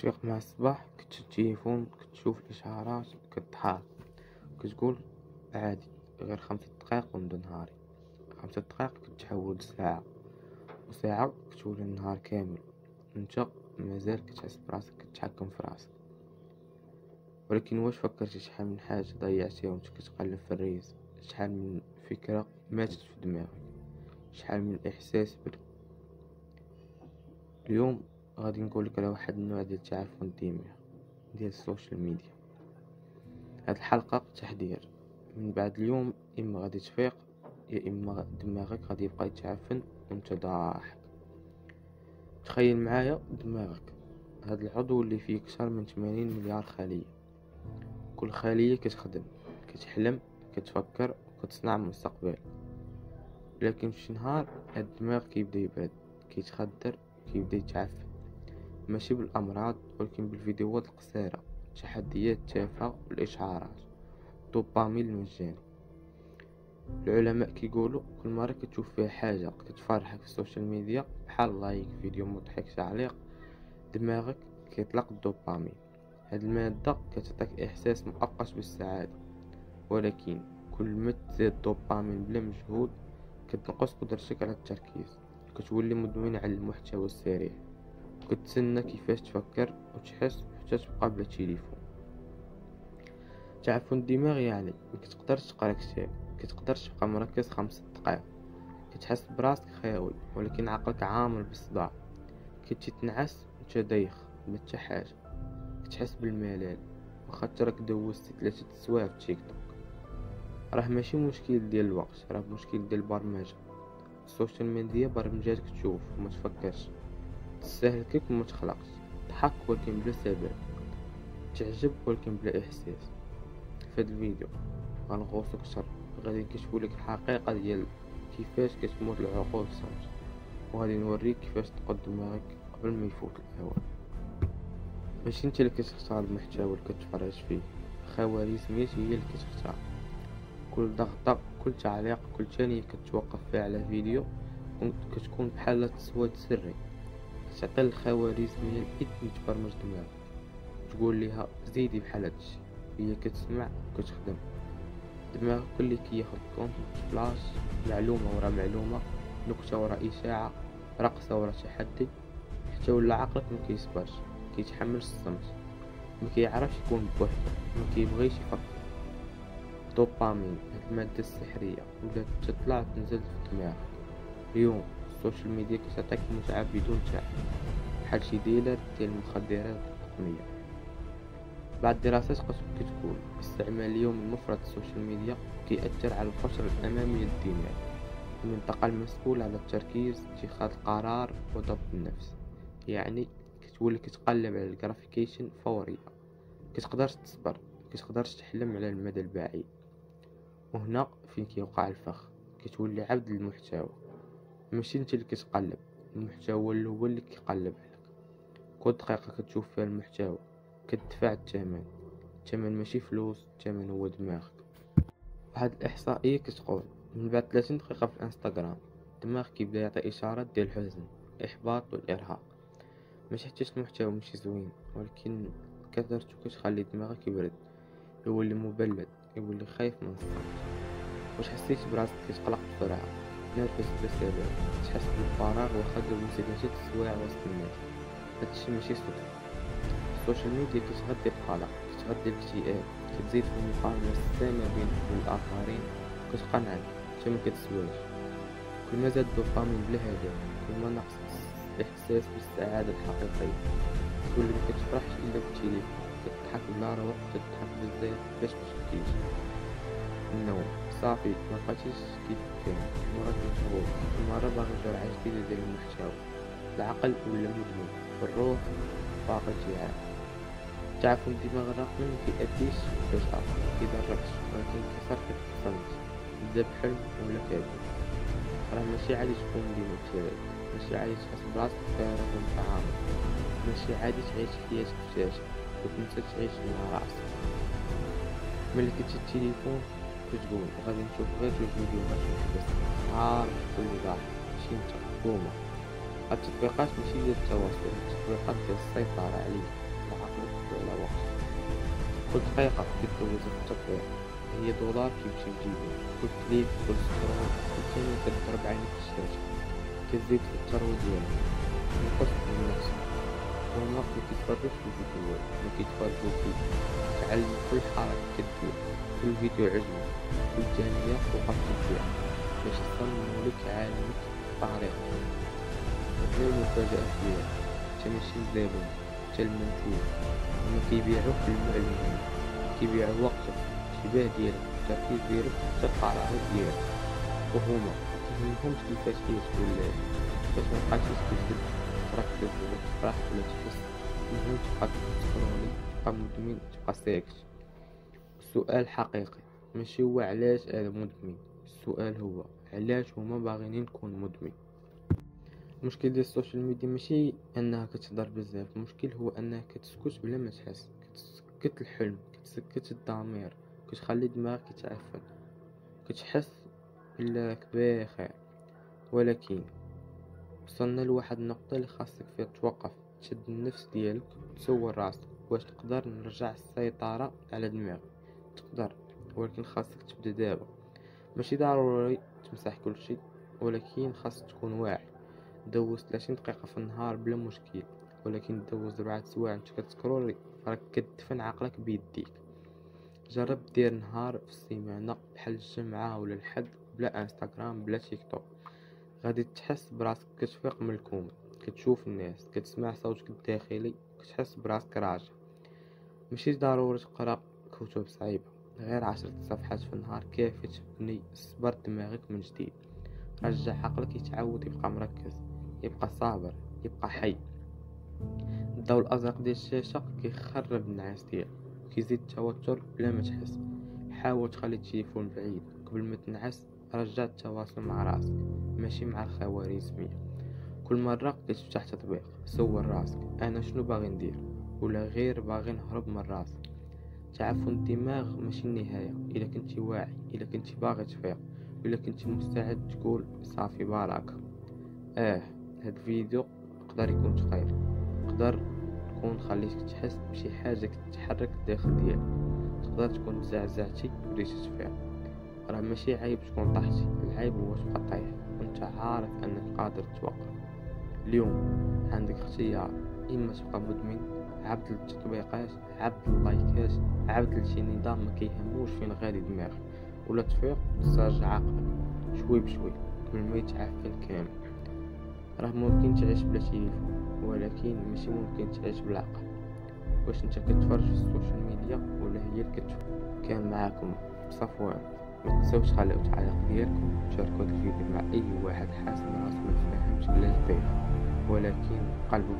كتفيق مع الصباح كتشد التليفون كتشوف الإشعارات كتضحك كتقول عادي غير 5 دقايق ونبدا نهاري. 5 دقايق كتحول لساعة وساعة كتولي النهار كامل وانت مازال كتحس براسك كتحكم في راسك. ولكن واش فكرتي شحال من حاجة ضيعتيها وانت كتقلب في الريس؟ شحال من فكرة ماتت في دماغك؟ شحال من إحساس اليوم غادي نقولك على واحد النوع ديال التعفن الدماغ ديال السوشيال ميديا. هاد الحلقة تحذير، من بعد اليوم اما غادي تفيق يا اما دماغك غادي يبقى يتعفن وانت ضاحك. تخيل معايا دماغك، هاد العضو اللي فيه اكثر من 80 مليار خلية، كل خلية كتخدم كتحلم كتفكر وكتصنع مستقبل. لكن في شي نهار هاد الدماغ كيبدا يبرد كيتخدر كيبدا يتعفن، ماشي بالامراض ولكن بالفيديوهات القصيرة، التحديات التافهة والاشعارات، الدوبامين المجاني. العلماء كيقولوا كل مرة كتشوف فيها حاجة كتفرحك في السوشيال ميديا بحال لايك فيديو مضحك تعليق، دماغك كيطلق الدوبامين. هاد المادة كتعطيك احساس مؤقت بالسعادة، ولكن كل ما تزيد الدوبامين بلا مجهود كتنقص قدرتك على التركيز، كتولي مدمن على المحتوى السريع، كتسنى كيفاش تفكر وتحس حتى تبقى بلا تليفون. تعفن الدماغ يعني مكتقدرش تقرا كتاب، مكتقدرش تبقى مركز 5 دقايق، كتحس براسك خاوي ولكن عقلك عامر بالصداع، كتجي تنعس وانت دايخ بلا حتى حاجه، كتحس بالملل واخا راك دوزتي 3 سوايع في تيك توك. راه ماشي مشكل ديال الوقت، راه مشكل ديال البرمجه. السوشيال ميديا برمجاتك تشوف وما تفكرش، تستهلكك وما تخلقش، تضحك ولكن بلا سبب، تعجب ولكن بلا احساس. في هذا الفيديو غنغوصو اكثر، غادي نكشفولك الحقيقه ديال كيفاش كتموت العقول صافي، وغادي نوريك كيفاش تقود دماغك قبل ما يفوت الاوان. ماشي انت اللي كتختار المحتوى اللي كتفرج فيه، خوارزميات هي اللي كتختار. كل ضغطه كل تعليق كل ثانيه كتوقف فيها على فيديو كتكون بحال تسويد سري، كتعطي الخوارزميه الإثم تبرمج دماغك، تقول ليها زيدي بحال هادشي، هي كتسمع وكتخدم. دماغك اللي كياخد كونتنت فلاش، معلومة ورا معلومة، نكتة ورا إشاعة، رقصة ورا تحدي، حتى ولا عقلك ما كيصبرش، كيتحملش الصمت، ما كيعرفش يكون بوحدو، ما كيبغيش يفكر. دوبامين هاد المادة السحرية ولات تطلع وتنزل في دماغك. اليوم السوشيال ميديا كتعطيك متعة بدون تعب، بحال شي ديلر ديال المخدرات الرقمية. بعض الدراسات كتقول استعمال اليوم المفرط للسوشيال ميديا كيأثر على القشرة الأمامية للدماغ، المنطقة المسؤولة على التركيز اتخاذ القرار وضبط النفس. يعني كتولي كتقلب على الجرافيكيشن فورية، كتقدرش تصبر، كتقدرش تحلم على المدى البعيد. وهنا فين كيوقع الفخ، كتولي عبد للمحتوى، ماشي انت اللي كتقلب، المحتوى هو اللي كيقلب عليك. كل دقيقة كتشوف فيها المحتوى كتدفع الثمن، الثمن ماشي فلوس، الثمن هو دماغك. واحد الإحصائية كتقول من بعد 30 دقيقة في الانستغرام الدماغ كيبدا يعطي إشارات ديال الحزن الإحباط والإرهاق. ماشي حتى المحتوى ماشي زوين، ولكن كثرته كتخلي دماغك يبرد، يولي مبلد، يولي خايف من الصمت. واش حسيت براسك كتقلق بسرعة، نرفز بلا سبب، تحس بالفراغ واخا دوزتي 3 سوايع وسط الناس؟ هادشي ماشي صدفة. السوشيال ميديا كتغذي القلق، كتغذي الاكتئاب، كتزيد في المقارنة السامة بينك وبين الآخرين، كتقنعك انت ما كتسواش. كل ما زاد الدوبامين بلا هدف كل ما نقص الإحساس بالسعادة الحقيقية. تولي ما كتفرحش إلا بالتليفون، كتضحك بلا روح، كتضحك بزاف باش متبكيش. النوم صافي مبقيتيش كيف كان، مرات مشغول، مرة باغي جرعة جديدة ديال المحتوى. العقل ولا مدمن والروح باقي جيعان. تعرفوا الدماغ الرقمي مكيأديش فجأة مكيضركش، ولكن كيصرفك الصمت، تبدا بحلم ولا كابوس. راه ماشي عادي تكون ديما بخير، ماشي عادي تحس براسك فارغ ومتعامل، ماشي عادي تعيش حياتك في شاشة وتنسى تعيش مع راسك. ملي كتشد التليفون كتقول غادي نشوف غير 2 فيديوهات بس، عارف كل ضاحك ماشي نتا، هما. هاد التطبيقات ماشي ديال التواصل، التطبيقات ديال السيطرة عليك. كل دقيقة كدوزها في التطبيق هي دولار كيمشي في جيبك. كل كليك كل سكرول كل ثانية كتضرب عينيك في الشاشة كتزيد في الثروة ديالك. تنقص من نفسك. هما مكيتفرجوش في الفيديوهات مكيتفرجو فيك. تعلم كل حركة كدير كل فيديو عجبك كل ثانية وقفت فيها باش يصممولك عالمك بطريقة. وهنا المفاجأة ديالك انت ماشي الزبون انت المنتوج. هما كيبيعوك المعلومات كيبيعو وقتك الانتباه ديالك التركيز ديالك حتى القرارات ديالك. وهما مكيهمهمش كيفاش كيدخل باش مبقاتيش كتكذب تركز ولا تفرح ولا تحس. المهم تبقى تسكرولي تبقى مدمن تبقى ساكت. السؤال حقيقي ماشي هو علاش انا مدمن. السؤال هو علاش هما باغيين نكون مدمن. المشكل ديال السوشيال ميديا ماشي انها كتهضر بزاف. المشكل هو انها كتسكت بلا ما تحس كتسكت الحلم كتسكت الضمير كتخلي دماغك يتعفن كتحس بلاك بخير. ولكن وصلنا لواحد النقطة اللي خاصك فيها توقف تشد النفس ديالك وتسول راسك واش تقدر نرجع السيطرة على دماغك. تقدر ولكن خاصك تبدا دابا. ماشي ضروري تمسح كل شيء ولكن خاصك تكون واعي. دوز 30 دقيقة في النهار بلا مشكل ولكن دوز 4 سوايع انت كتسكرولي راك كتدفن عقلك بيديك. جرب دير نهار في السيمانة بحال الجمعة ولا الحد بلا انستغرام بلا تيك توك. غادي تحس براسك كتفيق من الكوم كتشوف الناس كتسمع صوتك الداخلي كتحس براسك راجع. ماشي ضروري تقرا كتب صعيبة غير 10 صفحات في النهار كافي تبني صبر دماغك من جديد. رجع عقلك يتعود يبقى مركز يبقى صابر يبقى حي. الضوء الازرق ديال الشاشة كيخرب النعاس ديالك كيزيد التوتر بلا ما تحس. حاول تخلي التليفون بعيد قبل ما تنعس. رجع التواصل مع راسك ماشي مع الخوارزمية. كل مرة كتفتح تطبيق سول راسك انا شنو باغي ندير ولا غير باغي نهرب من راسك. تعفن الدماغ ماشي النهاية. الا كنتي واعي الا كنتي باغي تفيق الا كنتي مستعد تقول صافي بركة. هاد الفيديو يقدر يكون خير يقدر تكون خليك تحس بشي حاجة كتحرك الداخل ديالك. تقدر تكون تزعزعتي وليتي تفيق. راه ماشي عيب تكون طحتي العيب هو تبقى طايح وانت عارف انك قادر توقف. اليوم عندك اختيار اما تبقى مدمن عبد التطبيقات عبد اللايكات عبد لشي نظام ما كيهموش فين غادي دماغك ولا تفيق تسترجع عقلك شوي بشوي قبل ما يتعفن كامل. راه ممكن تعيش بلا تليفون ولكن ماشي ممكن تعيش بالعقل. واش انت كتفرج في السوشيال ميديا ولا هي اللي كتفرج؟ كان معاكم صفوان. ما تنساوش تخليو التعليق ديالكم وتشاركوا هذا الفيديو مع اي واحد حاسس براسو ما فاهمش بلا البيع ولكن قلبه